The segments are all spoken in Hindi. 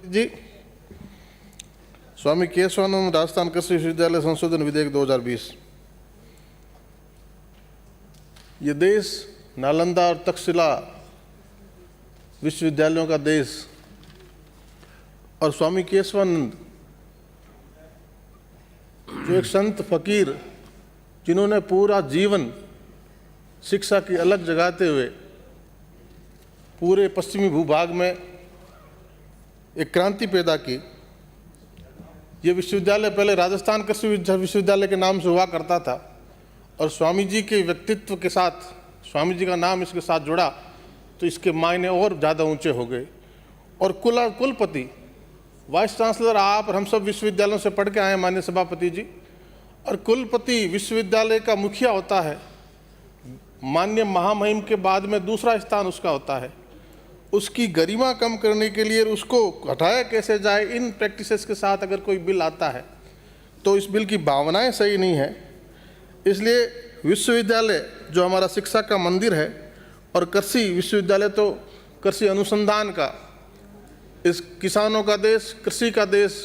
जी, स्वामी केशवानंद राजस्थान कृषि विश्वविद्यालय संशोधन विधेयक 2020। ये देश नालंदा और तक्षशिला विश्वविद्यालयों का देश और स्वामी केशवानंद जो एक संत फकीर जिन्होंने पूरा जीवन शिक्षा की अलग जगाते हुए पूरे पश्चिमी भूभाग में एक क्रांति पैदा की। ये विश्वविद्यालय पहले राजस्थान कृषि विश्वविद्यालय के नाम से हुआ करता था और स्वामी जी के व्यक्तित्व के साथ स्वामी जी का नाम इसके साथ जुड़ा तो इसके मायने और ज़्यादा ऊंचे हो गए। और कुलपति वाइस चांसलर आप और हम सब विश्वविद्यालयों से पढ़ के आए माननीय सभापति जी, और कुलपति विश्वविद्यालय का मुखिया होता है, माननीय महामहिम के बाद में दूसरा स्थान उसका होता है। उसकी गरिमा कम करने के लिए उसको हटाया कैसे जाए, इन प्रैक्टिसेस के साथ अगर कोई बिल आता है तो इस बिल की भावनाएं सही नहीं है। इसलिए विश्वविद्यालय जो हमारा शिक्षा का मंदिर है और कृषि विश्वविद्यालय तो कृषि अनुसंधान का, इस किसानों का देश, कृषि का देश,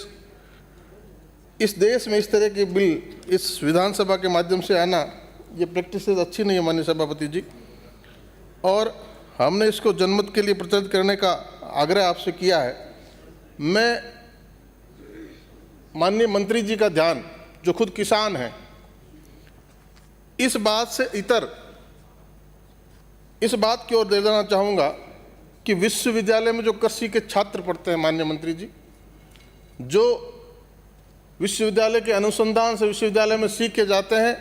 इस देश में इस तरह के बिल इस विधानसभा के माध्यम से आना, ये प्रैक्टिसेस अच्छी नहीं है माननीय सभापति जी। और हमने इसको जनमत के लिए प्रचलित करने का आग्रह आपसे किया है। मैं माननीय मंत्री जी का ध्यान, जो खुद किसान हैं, इस बात से इस बात की ओर दे देना चाहूँगा कि विश्वविद्यालय में जो कृषि के छात्र पढ़ते हैं माननीय मंत्री जी, जो विश्वविद्यालय के अनुसंधान से विश्वविद्यालय में सीख के जाते हैं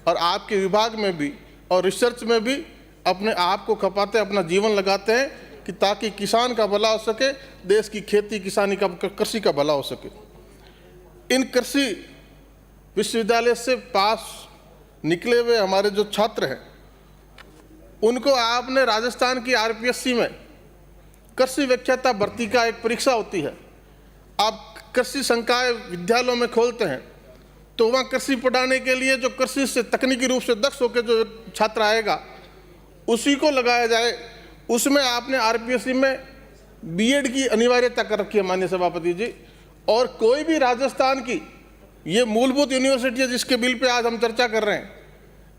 और आपके विभाग में भी और रिसर्च में भी अपने आप को खपाते, अपना जीवन लगाते हैं कि ताकि किसान का भला हो सके, देश की खेती किसानी का, कृषि का भला हो सके। इन कृषि विश्वविद्यालय से पास निकले हुए हमारे जो छात्र हैं, उनको आपने राजस्थान की आरपीएससी में कृषि व्याख्याता भर्ती का एक परीक्षा होती है। आप कृषि संकाय विद्यालयों में खोलते हैं तो वहाँ कृषि पढ़ाने के लिए जो कृषि से तकनीकी रूप से दक्ष होकर जो छात्र आएगा उसी को लगाया जाए। उसमें आपने आरपीएससी में बीएड की अनिवार्यता कर रखी है माननीय सभापति जी। और कोई भी राजस्थान की ये मूलभूत यूनिवर्सिटी है जिसके बिल पे आज हम चर्चा कर रहे हैं,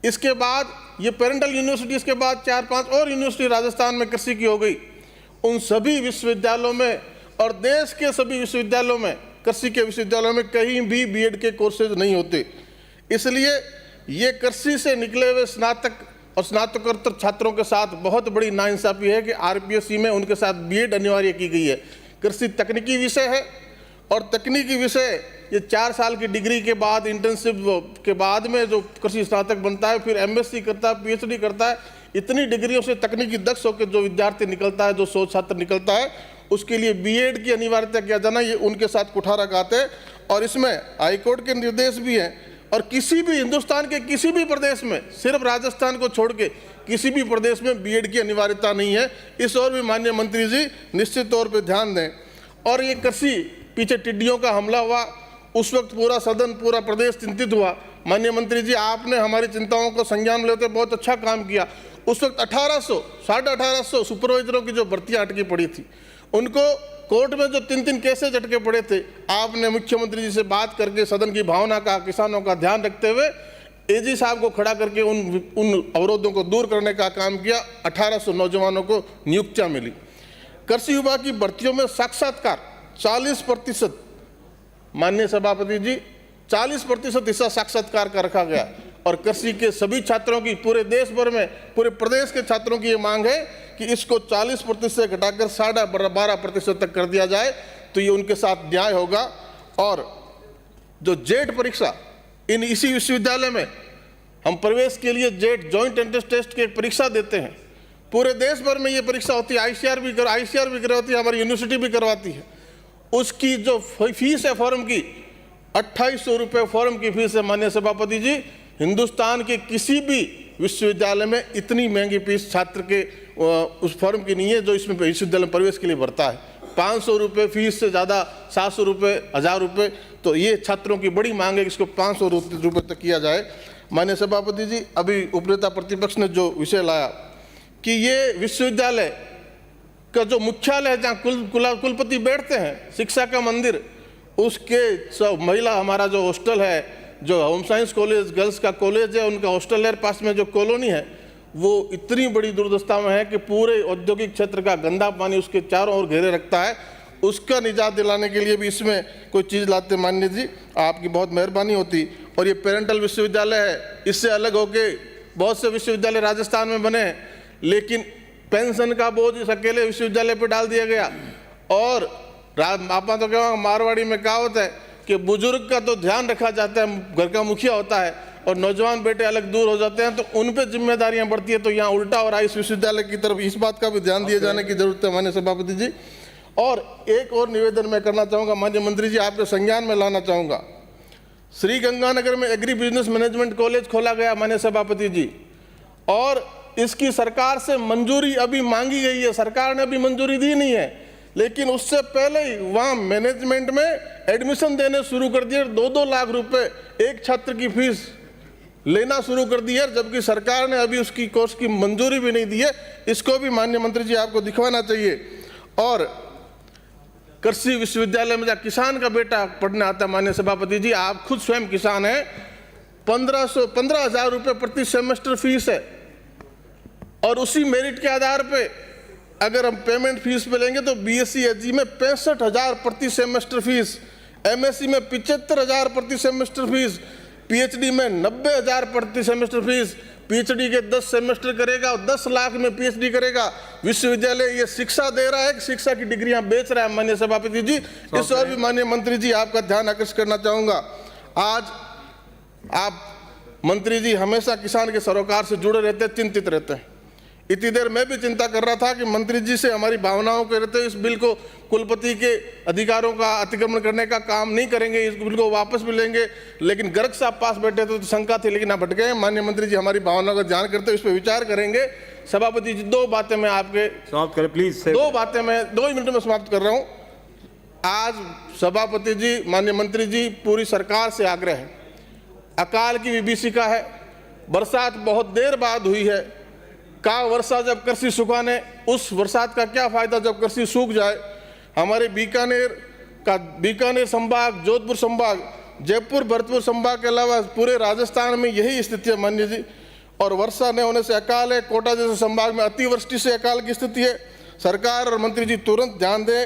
इसके बाद ये पेरेंटल यूनिवर्सिटी, इसके बाद 4-5 और यूनिवर्सिटी राजस्थान में कृषि की हो गई। उन सभी विश्वविद्यालयों में और देश के सभी विश्वविद्यालयों में, कृषि के विश्वविद्यालयों में कहीं भी बीएड के कोर्सेज नहीं होते। इसलिए ये कृषि से निकले हुए स्नातक और स्नातकोत्तर छात्रों के साथ बहुत बड़ी नाइंसाफी है कि आरपीएससी में उनके साथ बीएड अनिवार्य की गई है। कृषि तकनीकी विषय है और तकनीकी विषय ये 4 साल की डिग्री के बाद, इंटर्नशिप के बाद में जो कृषि स्नातक बनता है, फिर एमएससी करता है, पीएचडी करता है। इतनी डिग्रियों से तकनीकी दक्ष होकर जो विद्यार्थी निकलता है, जो 100 छात्र निकलता है, उसके लिए बीएड की अनिवार्यता किया जाना, ये उनके साथ कुठारा खाते हैं। और इसमें हाईकोर्ट के निर्देश भी हैं। और किसी भी हिंदुस्तान के किसी भी प्रदेश में, सिर्फ राजस्थान को छोड़ के किसी भी प्रदेश में बीएड की अनिवार्यता नहीं है। इस ओर भी माननीय मंत्री जी निश्चित तौर पे ध्यान दें। और ये कृषि, पीछे टिड्डियों का हमला हुआ, उस वक्त पूरा सदन, पूरा प्रदेश चिंतित हुआ। माननीय मंत्री जी, आपने हमारी चिंताओं को संज्ञान में लेते बहुत अच्छा काम किया। उस वक्त 1800 सुपरवाइजरों की जो भर्तियाँ अटकी पड़ी थी, उनको कोर्ट में जो 3-3 केसेज अटके पड़े थे, आपने मुख्यमंत्री जी से बात करके सदन की भावना का, किसानों का ध्यान रखते हुए एजी साहब को खड़ा करके उन अवरोधों को दूर करने का काम किया। 1800 नौजवानों को नियुक्तियां मिली। कृषि विभाग की भर्तियों में साक्षात्कार 40%, माननीय सभापति जी, 40% हिस्सा साक्षात्कार का रखा गया। और कृषि के सभी छात्रों की, पूरे देश भर में, पूरे प्रदेश के छात्रों की ये मांग है कि इसको 40% से घटाकर 12.5% तक कर दिया जाए, तो ये उनके साथ न्याय होगा। और जो जेट परीक्षा, इसी विश्वविद्यालय में हम प्रवेश के लिए जेट जॉइंट एंट्रेंस टेस्ट की एक परीक्षा देते हैं। पूरे देश भर में ये परीक्षा होती है, आईसीआर भी करवाती है, हमारी यूनिवर्सिटी भी करवाती है। उसकी जो फीस है फॉर्म की, 2800 रुपये फॉर्म की फीस है माननीय सभापति जी। हिंदुस्तान के किसी भी विश्वविद्यालय में इतनी महंगी फीस छात्र के उस फॉर्म की नहीं है जो इसमें विश्वविद्यालय में प्रवेश के लिए भरता है। 500 रुपये फीस से ज़्यादा, 700 रुपये, 1000 रुपये, तो ये छात्रों की बड़ी मांग है कि इसको 500 रुपये तक किया जाए। माननीय सभापति जी, अभी उपनेता प्रतिपक्ष ने जो विषय लाया कि ये विश्वविद्यालय का जो मुख्यालय है, जहाँ कुलपति बैठते हैं, शिक्षा का मंदिर, उसके सब महिला हमारा जो हॉस्टल है, जो होम साइंस कॉलेज गर्ल्स का कॉलेज है, उनका हॉस्टल है, पास में जो कॉलोनी है, वो इतनी बड़ी दुर्दशा में है कि पूरे औद्योगिक क्षेत्र का गंदा पानी उसके चारों ओर घेरे रखता है। उसका निजात दिलाने के लिए भी इसमें कोई चीज़ लाते माननीय जी, आपकी बहुत मेहरबानी होती। और ये पेरेंटल विश्वविद्यालय है, इससे अलग होके बहुत से विश्वविद्यालय राजस्थान में बने हैं, लेकिन पेंशन का बोझ इस अकेले विश्वविद्यालय पर डाल दिया गया। और आप तो क्या मारवाड़ी में कहावत है कि बुजुर्ग का तो ध्यान रखा जाता है, घर का मुखिया होता है, और नौजवान बेटे अलग दूर हो जाते हैं, तो उन पे जिम्मेदारियां बढ़ती है। तो यहाँ उल्टा हो रहा है, इस विश्वविद्यालय की तरफ इस बात का भी ध्यान दिए जाने की जरूरत है माननीय सभापति जी। और एक और निवेदन मैं करना चाहूँगा माननीय मंत्री जी, आपके संज्ञान में लाना चाहूँगा। श्री गंगानगर में एग्री बिजनेस मैनेजमेंट कॉलेज खोला गया माननीय सभापति जी, और इसकी सरकार से मंजूरी अभी मांगी गई है, सरकार ने अभी मंजूरी दी नहीं है, लेकिन उससे पहले ही वहाँ मैनेजमेंट में एडमिशन देने शुरू कर दिए। 2-2 लाख रुपए एक छात्र की फीस लेना शुरू कर दी है, जबकि सरकार ने अभी उसकी कोर्स की मंजूरी भी नहीं दी है। इसको भी माननीय मंत्री जी आपको दिखवाना चाहिए। और कृषि विश्वविद्यालय में जहाँ किसान का बेटा पढ़ने आता है माननीय सभापति जी, आप खुद स्वयं किसान हैं, 15,000 रुपये प्रति सेमेस्टर फीस है, और उसी मेरिट के आधार पे अगर हम पेमेंट फीस पे लेंगे तो बीएससी एचजी में 65,000 प्रति सेमेस्टर फीस, एमएससी में 75,000 प्रति सेमेस्टर फीस, पीएचडी में 90,000 प्रति सेमेस्टर फीस। पीएचडी के 10 सेमेस्टर करेगा और 10 लाख में पीएचडी करेगा। विश्वविद्यालय ये शिक्षा दे रहा है कि शिक्षा की डिग्रियां बेच रहा है माननीय सभापति जी। इस और भी माननीय मंत्री जी आपका ध्यान आकर्षित करना चाहूँगा। आज आप मंत्री जी हमेशा किसान के सरोकार से जुड़े रहते हैं, चिंतित रहते हैं। इतनी देर मैं भी चिंता कर रहा था कि मंत्री जी से हमारी भावनाओं के रहते इस बिल को कुलपति के अधिकारों का अतिक्रमण करने का काम नहीं करेंगे, इस बिल को वापस भी लेंगे, लेकिन गर्ग साहब पास बैठे थे तो शंका थी, लेकिन आप हट गए। माननीय मंत्री जी हमारी भावनाओं का ध्यान करते इस पर विचार करेंगे। सभापति जी 2 बातें मैं आपके समाप्त करें प्लीज। 2 बातें मैं 2 ही मिनट में समाप्त कर रहा हूँ। आज सभापति जी, माननीय मंत्री जी, पूरी सरकार से आग्रह है, अकाल की विभीषिका है, बरसात बहुत देर बाद हुई है, का वर्षा जब कृषि सुखाने, उस बरसात का क्या फायदा जब कृषि सूख जाए। हमारे बीकानेर संभाग, जोधपुर संभाग, जयपुर भरतपुर संभाग के अलावा पूरे राजस्थान में यही स्थिति है माननीय जी। और वर्षा न होने से अकाल है, कोटा जैसे संभाग में अतिवृष्टि से अकाल की स्थिति है। सरकार और मंत्री जी तुरंत ध्यान दें,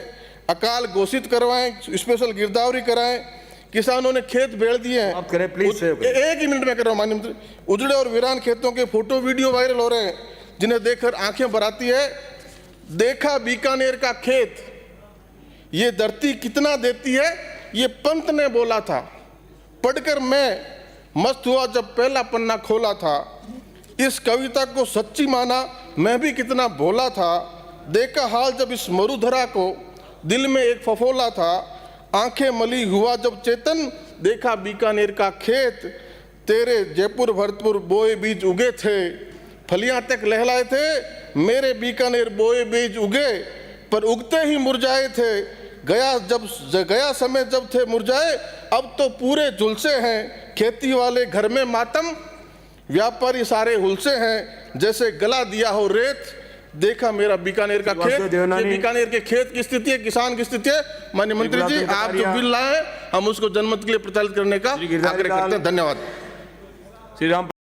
अकाल घोषित करवाएं, स्पेशल गिरदावरी कराएं। किसानों ने खेत बेच दिए हैं। आप करें प्लीज। एक ही मिनट में कर रहा हूँ माननीय मंत्री। उजड़े और वीरान खेतों के फोटो वीडियो वायरल हो रहे हैं, जिन्हें देखकर आंखें भर आती है। देखा बीकानेर का खेत, ये धरती कितना देती है, ये पंत ने बोला था। पढ़कर मैं मस्त हुआ जब पहला पन्ना खोला था। इस कविता को सच्ची माना मैं भी कितना भोला था। देखा हाल जब इस मरुधरा को, दिल में एक फफोला था। आंखें मली हुआ जब चेतन, देखा बीकानेर का खेत। तेरे जयपुर भरतपुर बोए बीज उगे थे, फलियां तक लहलाए थे। मेरे बीकानेर बोए बीज उगे, पर उगते ही मुरझाए थे। गया समय जब थे मुरझाए, अब तो पूरे झुलसे हैं। खेती वाले घर में मातम, व्यापारी सारे हुलसे हैं। जैसे गला दिया हो रेत, देखा मेरा बीकानेर का खेत। ये बीकानेर के खेत की स्थिति है, किसान की स्थिति है। माननीय मंत्री जी, आप जो बिल लाए हम उसको जनमत के लिए प्रचारित करने का आग्रह करते हैं। धन्यवाद। श्री राम।